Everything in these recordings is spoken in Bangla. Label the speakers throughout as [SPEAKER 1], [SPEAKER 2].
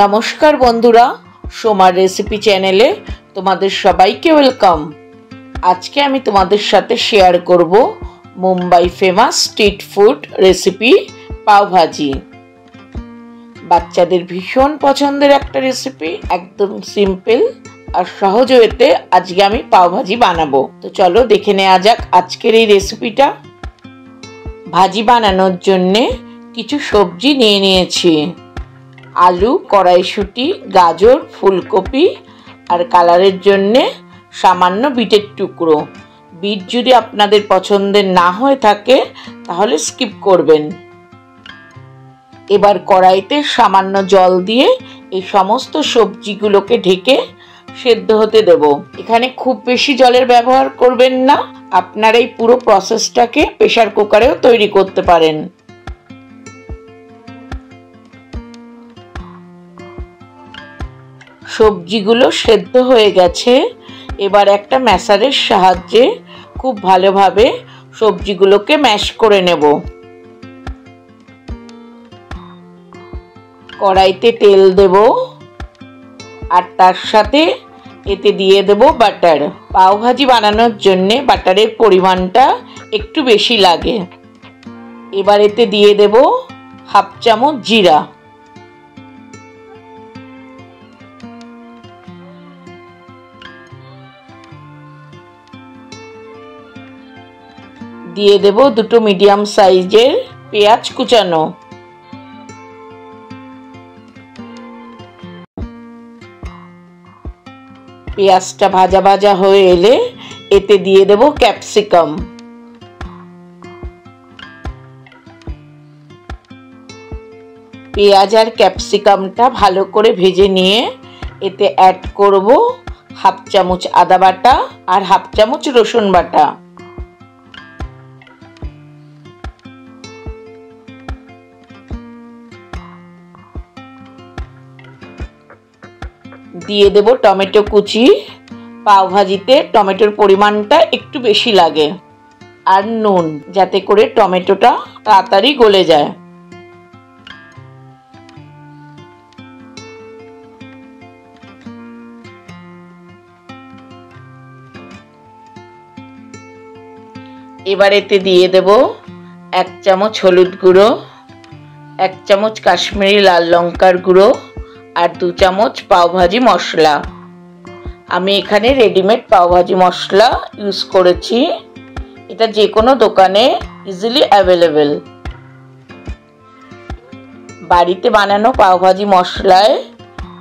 [SPEAKER 1] নমস্কার বন্ধুরা, সোমার রেসিপি চ্যানেলে তোমাদের সবাইকে ওয়েলকাম। আজকে আমি তোমাদের সাথে শেয়ার করব Mumbai famous street food recipe pav bhaji. বাচ্চাদের ভীষণ পছন্দের একটা রেসিপি, একদম সিম্পল আর সহজ ওয়েতে আজকে আমি পাওভাজি বানাবো। তো চলো দেখে নেওয়া যাক আজকের এই রেসিপিটা। ভাজি বানানোর জন্যে কিছু সবজি নিয়ে নিয়েছি। আলু, কড়াইশুঁটি, গাজর, ফুলকপি আর কালারের জন্যে সামান্য বিটের টুকরো। বিট যদি আপনাদের পছন্দের না হয়ে থাকে তাহলে স্কিপ করবেন। এবার কড়াইতে সামান্য জল দিয়ে এই সমস্ত সবজিগুলোকে ঢেকে সেদ্ধ হতে দেব। এখানে খুব বেশি জলের ব্যবহার করবেন না, আপনারা এই পুরো প্রসেসটাকে প্রেসার কুকারেও তৈরি করতে পারেন। সবজিগুলো সেদ্ধ হয়ে গেছে। এবার একটা ম্যাশারের সাহায্যে খুব ভালোভাবে সবজিগুলোকে ম্যাশ করে নেব। কড়াইতে তেল দেব আর তার সাথে এতে দিয়ে দেব বাটার। পাওভাজি বানানোর জন্যে বাটারের পরিমাণটা একটু বেশি লাগে। এবার এতে দিয়ে দেব হাফ চামচ জিরা, দিয়ে দেব দুটো মিডিয়াম সাইজের পেঁয়াজ কুচানো, পেঁয়াজটা ভাজা ভাজা হয়ে এলে এতে দিয়ে দেব ক্যাপসিকাম। পেঁয়াজ আর ক্যাপসিকামটা ভালো করে ভেজে নিয়ে এতে অ্যাড করব হাফ চামচ আদা বাটা আর হাফ চামচ রসুন বাটা। দিয়ে দেব টমেটো কুচি। পাওভাজিতে টমেটোর পরিমাণটা একটু বেশি লাগে। আর নুন, যাতে করে টমেটোটা তাড়াতাড়ি গলে যায়। এবার এতে দিয়ে দেব 1 চামচ হলুদ গুঁড়ো, 1 চামচ কাশ্মীরি লাল লঙ্কার গুঁড়ো আর 2 চামচ পাওভাজি মশলা। আমি এখানে রেডিমেড পাওভাজি মশলা ইউজ করেছি। এটা যে কোনো দোকানে ইজিলি অ্যাভেলেবেল। বাড়িতে বানানো পাওভাজি মশলায়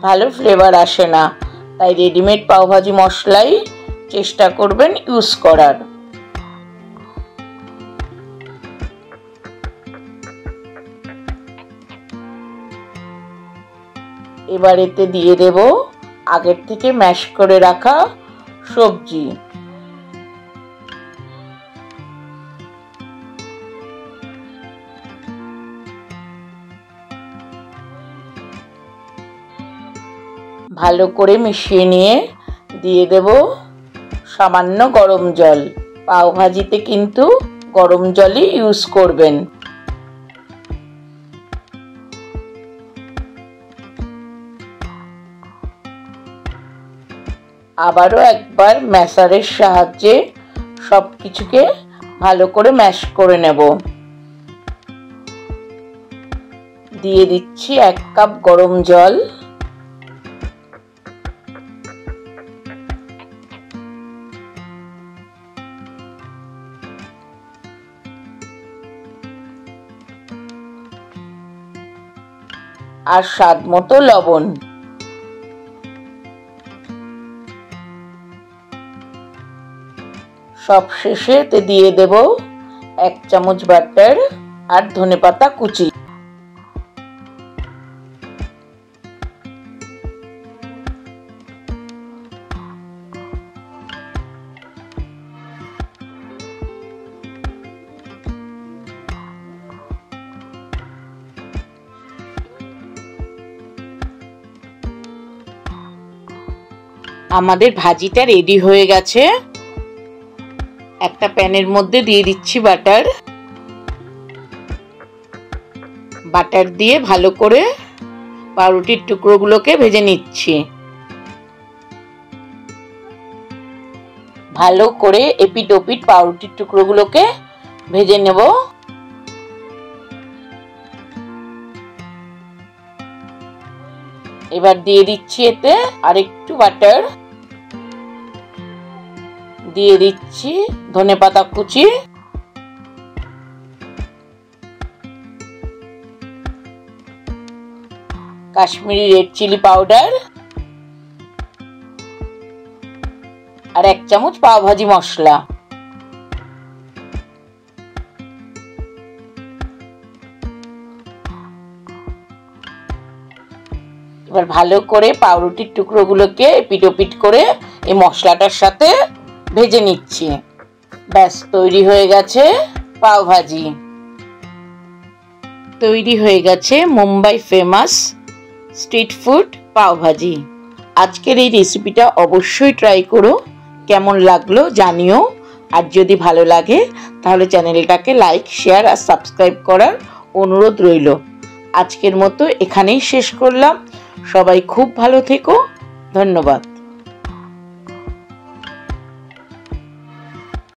[SPEAKER 1] ভালো ফ্লেভার আসে না, তাই রেডিমেড পাওভাজি মশলাই চেষ্টা করবেন ইউজ করার। এবার এতে দিয়ে দেব আগের থেকে ম্যাশ করে রাখা সবজি। ভালো করে মিশিয়ে নিয়ে দিয়ে দেব সামান্য গরম জল। পাওভাজিতে কিন্তু গরম জলই ইউজ করবেন। আবারও একবার ম্যাশারের সাহায্যে সব কিছুকে ভালো করে ম্যাশ করে নেব। দিয়ে দিচ্ছি 1 কাপ গরম জল। আর স্বাদ মতো লবণ। সব শেষে এতে দিয়ে দেব 1 চামচ বাটার আর ধনেপাতা কুচি। আমাদের ভাজিটা রেডি হয়ে গেছে। একটা প্যানের মধ্যে দিয়ে দিচ্ছি বাটার। বাটার দিয়ে ভালো করে পাউরুটির টুকরোগুলোকে ভেজে নিচ্ছি। ভালো করে এপিট ওপিট পাউরুটির টুকরোগুলোকে ভেজে নেব। এবার দিয়ে দিচ্ছি এতে আরেকটু বাটার, দিয়ে দিচ্ছি ধনেপাতা কুচি, কাশ্মীরি রেড চিলি পাউডার আর 1 চামচ পাও ভাজি মশলা। এবার ভালো করে পাউরুটির টুকরোগুলোকে এপিট ওপিট করে এই মশলাটার সাথে ভেজে নিচ্ছি। ব্যাস তৈরি হয়ে গেছে পাও ভাজি। তৈরি হয়ে গেছে মুম্বাই ফেমাস স্ট্রিট ফুড পাও ভাজি। আজকের এই রেসিপিটা অবশ্যই ট্রাই করো, কেমন লাগলো জানিও। আর যদি ভালো লাগে তাহলে চ্যানেলটাকে লাইক, শেয়ার আর সাবস্ক্রাইব করার অনুরোধ রইল। আজকের মতো এখানেই শেষ করলাম। সবাই খুব ভালো থেকো। ধন্যবাদ।